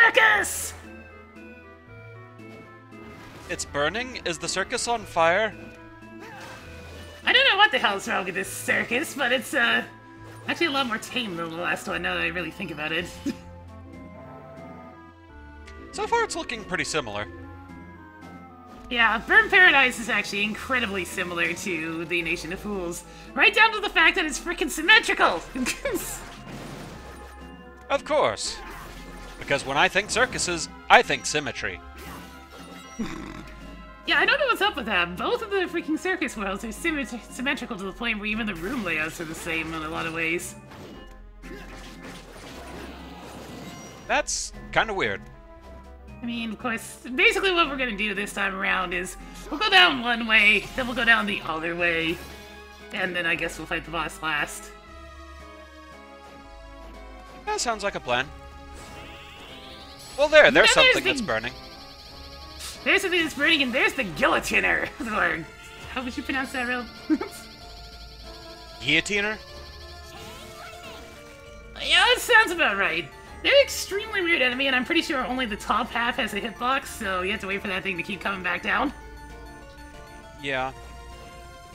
circus! It's burning? Is the circus on fire? I don't know what the hell's wrong with this circus, but it's, actually a lot more tame than the last one, now that I really think about it. So far, it's looking pretty similar. Yeah, Burn Paradise is actually incredibly similar to the Nation of Fools. Right down to the fact that it's freaking symmetrical! Of course. Because when I think circuses, I think symmetry. Yeah, I don't know what's up with that. Both of the freaking circus worlds are symmetrical to the point where even the room layouts are the same in a lot of ways. That's kind of weird. I mean, of course, basically what we're gonna do this time around is we'll go down one way, then we'll go down the other way, and then I guess we'll fight the boss last. That sounds like a plan. Well, there's something that's burning. There's something that's burning, and there's the guillotiner! Or, how would you pronounce that, real? Guillotiner? Yeah, that sounds about right. They're an extremely weird enemy, and I'm pretty sure only the top half has a hitbox, so you have to wait for that thing to keep coming back down. Yeah.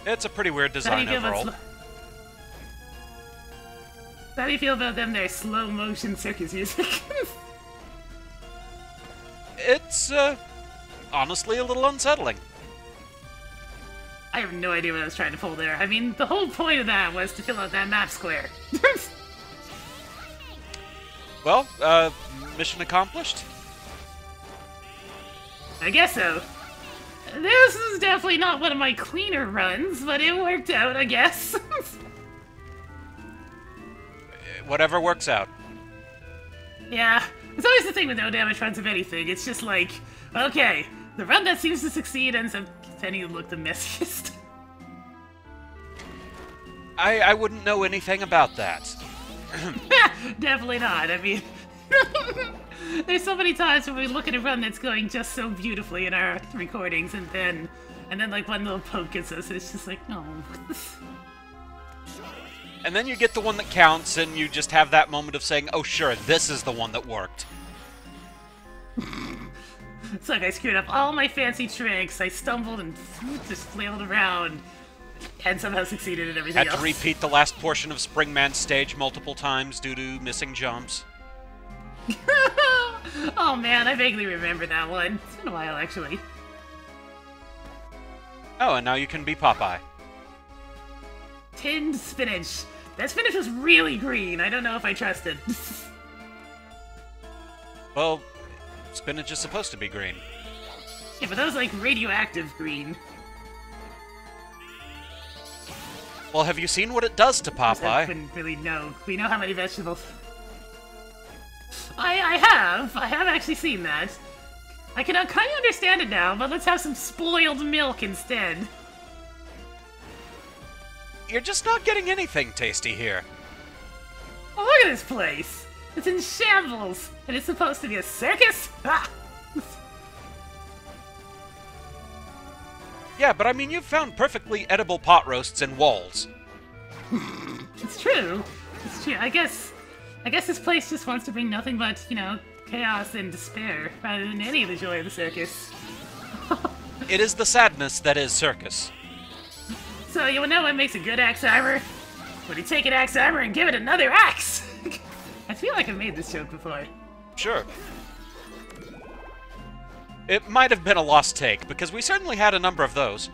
It's a pretty weird design overall. How do you feel about them, their slow-motion circus music? It's, honestly a little unsettling. I have no idea what I was trying to pull there. I mean, the whole point of that was to fill out that map square. Well, mission accomplished? I guess so. This is definitely not one of my cleaner runs, but it worked out, I guess. Whatever works out. Yeah, it's always the thing with no damage runs of anything. It's just like, okay, the run that seems to succeed ends up tending to look the messiest. I wouldn't know anything about that. Definitely not. I mean, there's so many times when we look at a run that's going just so beautifully in our recordings, and then like one little poke gets us, and it's just like, no. And then you get the one that counts, and you just have that moment of saying, oh sure, this is the one that worked. It's like I screwed up all my fancy tricks, I stumbled and just flailed around, and somehow succeeded in everything else. Had to repeat the last portion of Springman's stage multiple times due to missing jumps. Oh man, I vaguely remember that one. It's been a while, actually. Oh, and now you can be Popeye. Tinned spinach. That spinach was really green. I don't know if I trust it. Well, spinach is supposed to be green. Yeah, but that was like radioactive green. Well, have you seen what it does to Popeye? I couldn't really know. We know how many vegetables. I have actually seen that. I can kind of understand it now, but let's have some spoiled milk instead. You're just not getting anything tasty here. Oh, look at this place! It's in shambles, and it's supposed to be a circus? Ah! Yeah, but I mean, you've found perfectly edible pot roasts in walls. It's true. It's true. I guess this place just wants to bring nothing but, you know, chaos and despair, rather than any of the joy of the circus. It is the sadness that is circus. So, you wanna know what makes a good axe armor? When you take an axe armor and give it another axe! I feel like I've made this joke before. Sure. It might have been a lost take, because we certainly had a number of those.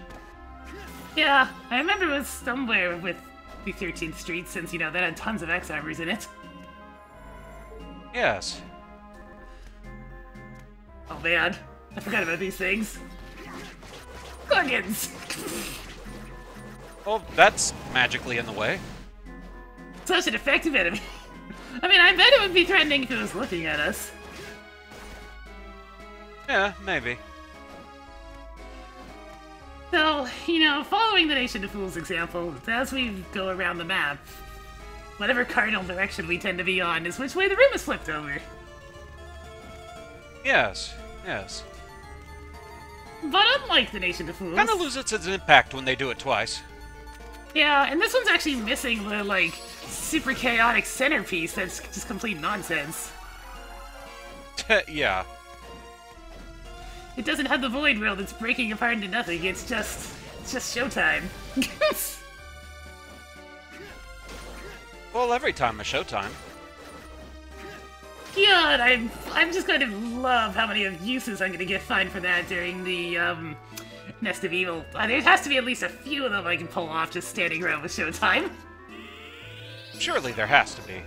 Yeah, I remember it was somewhere with the 13th Street, since, you know, that had tons of axe armors in it. Yes. Oh man, I forgot about these things. Gorgons! Well, that's magically in the way. Such an effective enemy. I mean, I bet it would be threatening if it was looking at us. Yeah, maybe. So, you know, following the Nation of Fools example, as we go around the map, whatever cardinal direction we tend to be on is which way the room is flipped over. Yes, yes. But unlike the Nation of Fools... Kinda loses its impact when they do it twice. Yeah, and this one's actually missing the, like, super chaotic centerpiece that's just complete nonsense. Yeah. It doesn't have the void world that's breaking apart into nothing. It's just showtime. Well, every time is showtime. God, I'm just going to love how many uses I'm going to get fined for that during the Nest of Evil. There has to be at least a few of them I can pull off just standing around with showtime. Surely there has to be.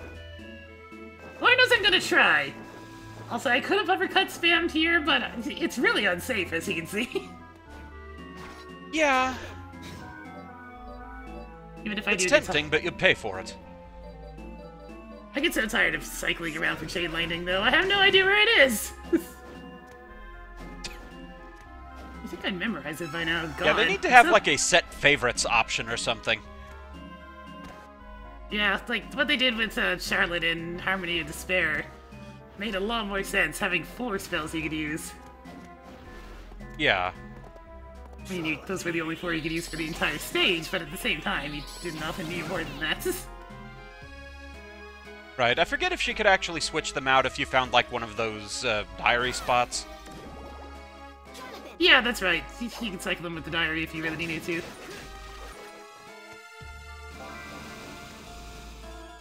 Lord knows I'm going to try. Also, I could have uppercut spammed here, but it's really unsafe, as you can see. Yeah. Even if I It's do tempting, but you'd pay for it. I get so tired of cycling around for chain lightning, though. I have no idea where it is. I think I memorized it by now. God. Yeah, they need to have, like, a set favorites option or something. Yeah, like what they did with Charlotte in Harmony of Despair. Made a lot more sense, having 4 spells you could use. Yeah. I mean, those were the only 4 you could use for the entire stage, but at the same time, you didn't often need more than that. Right, I forget if she could actually switch them out if you found, like, one of those, diary spots. Yeah, that's right. You can cycle them with the diary if you really needed to.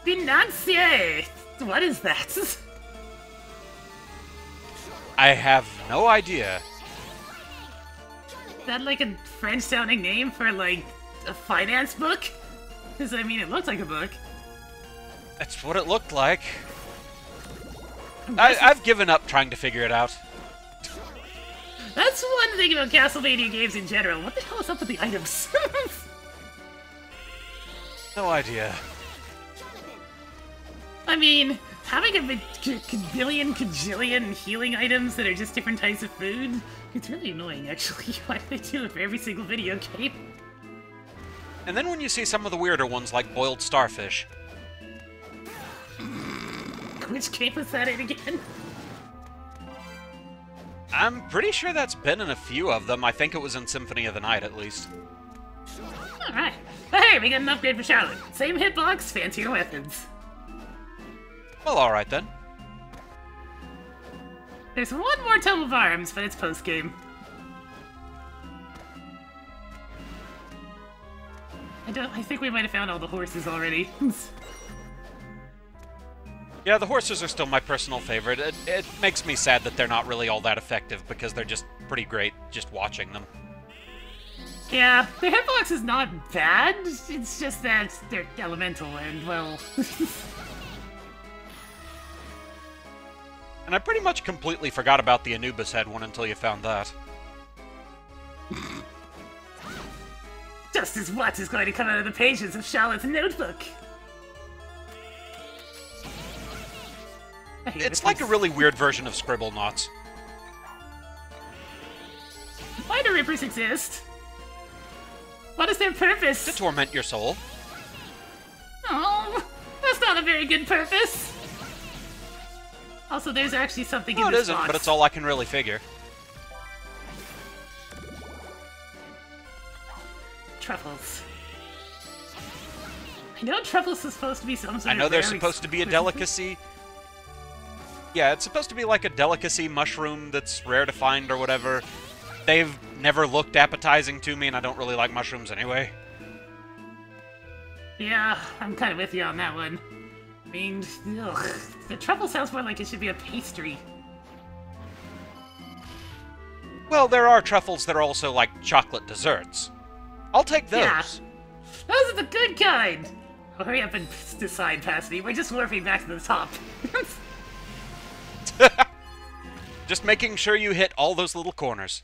Financier! What is that? I have no idea. Is that like a French-sounding name for, like, a finance book? Because, I mean, it looks like a book. That's what it looked like. I've given up trying to figure it out. That's one thing about Castlevania games in general. What the hell is up with the items? No idea. I mean, having a billion kajillion healing items that are just different types of food, it's really annoying, actually. Why do they do it for every single video game? And then when you see some of the weirder ones, like boiled starfish. Which game was that in again? I'm pretty sure that's been in a few of them. I think it was in Symphony of the Night, at least. Alright. But hey, we got an upgrade for Charlotte. Same hitbox, fancier weapons. Well, alright then. There's one more Tome of Arms, but it's post-game. I think we might have found all the horses already. Yeah, the horses are still my personal favorite. It makes me sad that they're not really all that effective, because they're just pretty great just watching them. Yeah, the hitbox is not bad, it's just that they're elemental and, well... And I pretty much completely forgot about the Anubis head one until you found that. Just as what is going to come out of the pages of Charlotte's notebook? It's like a really weird version of Scribble Knots. Why do Rippers exist? What is their purpose? To torment your soul. Oh, that's not a very good purpose. Also, there's actually something in No, it this isn't, box. but it's all I can really figure. Truffles. I know truffles is supposed to be some sort of I know they're rare supposed to be a delicacy. Yeah, it's supposed to be like a delicacy mushroom that's rare to find or whatever. They've never looked appetizing to me, and I don't really like mushrooms anyway. Yeah, I'm kind of with you on that one. I mean, ugh. The truffle sounds more like it should be a pastry. Well, there are truffles that are also like chocolate desserts. I'll take those. Yeah. Those are the good kind! Oh, hurry up and decide, Pasadena. We're just warping back to the top. Just making sure you hit all those little corners.